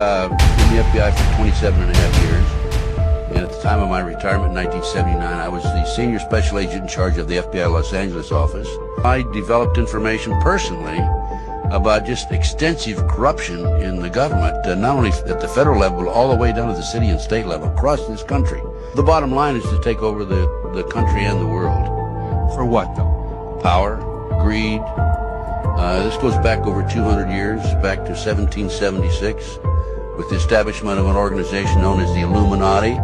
In the FBI for 27 and a half years. And at the time of my retirement in 1979, I was the senior special agent in charge of the FBI Los Angeles office. I developed information personally about just extensive corruption in the government, not only at the federal level, but all the way down to the city and state level across this country. The bottom line is to take over the country and the world. For what, though? Power, greed. This goes back over 200 years, back to 1776, with the establishment of an organization known as the Illuminati.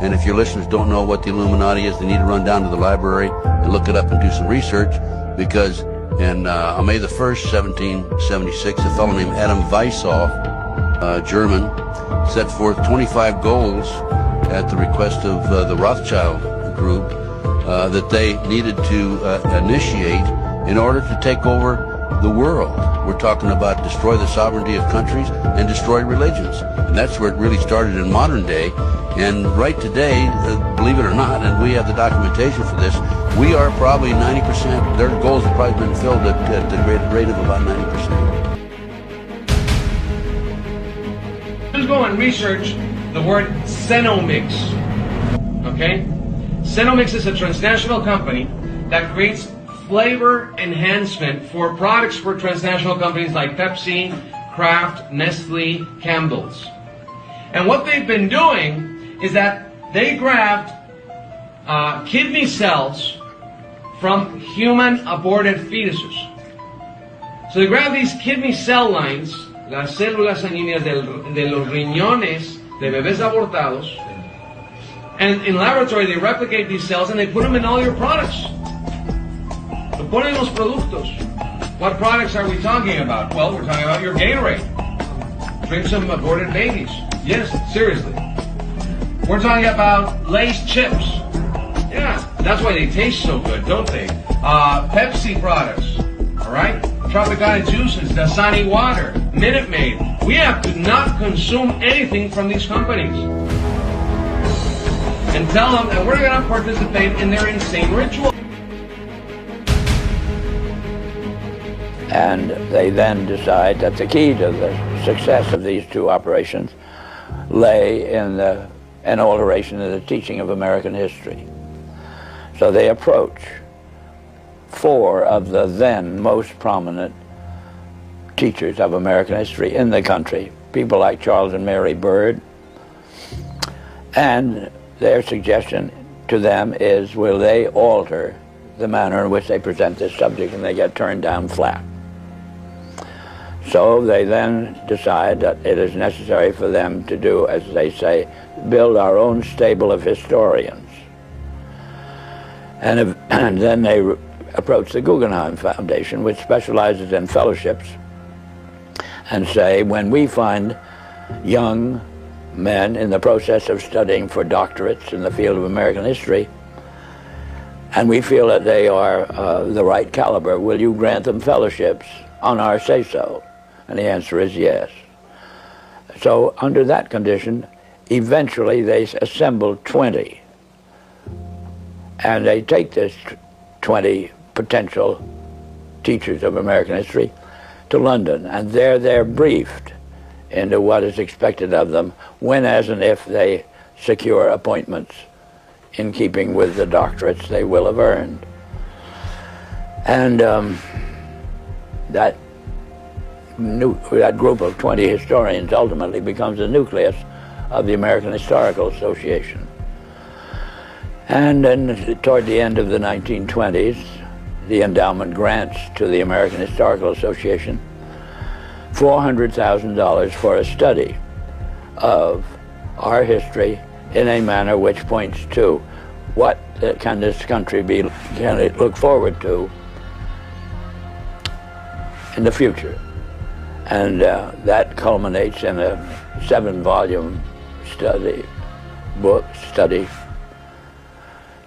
And if your listeners don't know what the Illuminati is, they need to run down to the library and look it up and do some research, because on May the 1st, 1776, a fellow named Adam Weishaupt, German, set forth 25 goals at the request of the Rothschild group that they needed to initiate in order to take over the world. We're talking about destroy the sovereignty of countries and destroy religions. And that's where it really started in modern day. And right today, believe it or not, and we have the documentation for this, we are probably 90%, their goals have probably been filled at the rate of about 90%. Just go and research the word Senomyx, okay? Senomyx is a transnational company that creates flavor enhancement for products for transnational companies like Pepsi, Kraft, Nestle, Campbell's. And what they've been doing is that they grabbed kidney cells from human aborted fetuses. So they grab these kidney cell lines, las células sanguíneas de los riñones de bebés abortados, and in laboratory they replicate these cells and they put them in all your products. So ponen los productos. What products are we talking about? Well, we're talking about your Gatorade. Drink some aborted babies. Yes, seriously. We're talking about Lay's chips. Yeah, that's why they taste so good, don't they? Pepsi products, all right? Tropicana juices, Dasani water, Minute Maid. We have to not consume anything from these companies. And tell them that we're going to participate in their insane ritual. And they then decide that the key to the success of these two operations lay in an alteration in the teaching of American history. So they approach four of the then most prominent teachers of American history in the country, people like Charles and Mary Bird, and their suggestion to them is, will they alter the manner in which they present this subject, and they get turned down flat. So they then decide that it is necessary for them to do, as they say, build our own stable of historians. And then they approach the Guggenheim Foundation, which specializes in fellowships, and say, when we find young men in the process of studying for doctorates in the field of American history, and we feel that they are the right caliber, will you grant them fellowships on our say-so? And the answer is yes. So under that condition, eventually they assemble 20. And they take this 20 potential teachers of American history to London, and there they're briefed into what is expected of them when, as and if they secure appointments in keeping with the doctorates they will have earned. And that group of 20 historians ultimately becomes the nucleus of the American Historical Association. And then toward the end of the 1920s, the endowment grants to the American Historical Association $400,000 for a study of our history in a manner which points to what can this country can it look forward to in the future. And that culminates in a 7-volume study,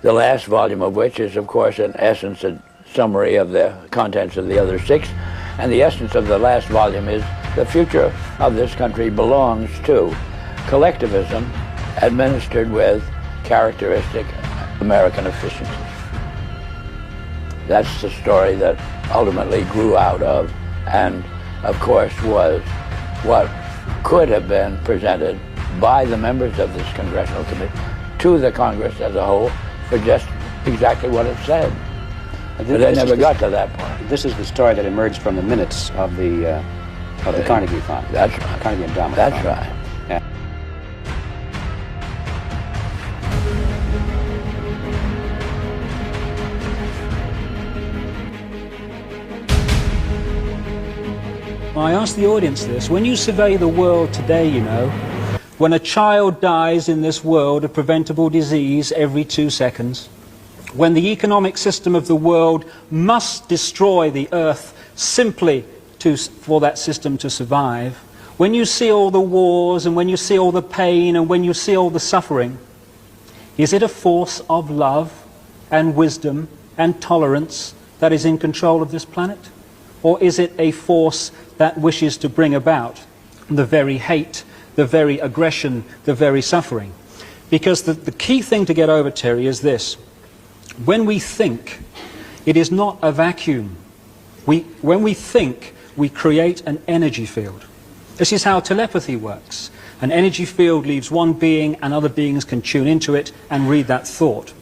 the last volume of which is, of course, in essence a summary of the contents of the other 6. And the essence of the last volume is the future of this country belongs to collectivism administered with characteristic American efficiency. That's the story that ultimately grew out of, and of course was what could have been presented by the members of this congressional committee to the Congress as a whole for just exactly what it said. But they never got to that point. This is the story that emerged from the minutes of the Carnegie Fund. That's right. Carnegie Endowment That's Fund. right. Yeah. I ask the audience this. When you survey the world today, you know, when a child dies in this world of preventable disease every 2 seconds, when the economic system of the world must destroy the earth simply for that system to survive, when you see all the wars and when you see all the pain and when you see all the suffering, is it a force of love and wisdom and tolerance that is in control of this planet? Or is it a force that wishes to bring about the very hate, the very aggression, the very suffering? Because the key thing to get over, Terry, is this. When we think, it is not a vacuum. When we think, we create an energy field. This is how telepathy works. An energy field leaves one being and other beings can tune into it and read that thought.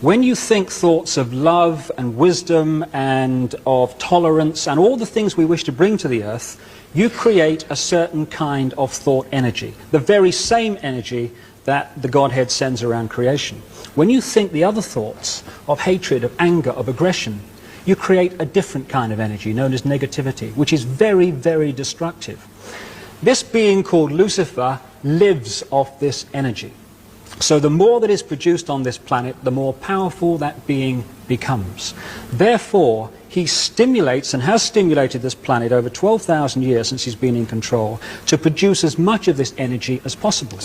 When you think thoughts of love and wisdom and of tolerance and all the things we wish to bring to the earth, you create a certain kind of thought energy, the very same energy that the Godhead sends around creation. When you think the other thoughts of hatred, of anger, of aggression, you create a different kind of energy known as negativity, which is very, very destructive. This being called Lucifer lives off this energy. So the more that is produced on this planet, the more powerful that being becomes. Therefore, he stimulates and has stimulated this planet over 12,000 years since he's been in control to produce as much of this energy as possible.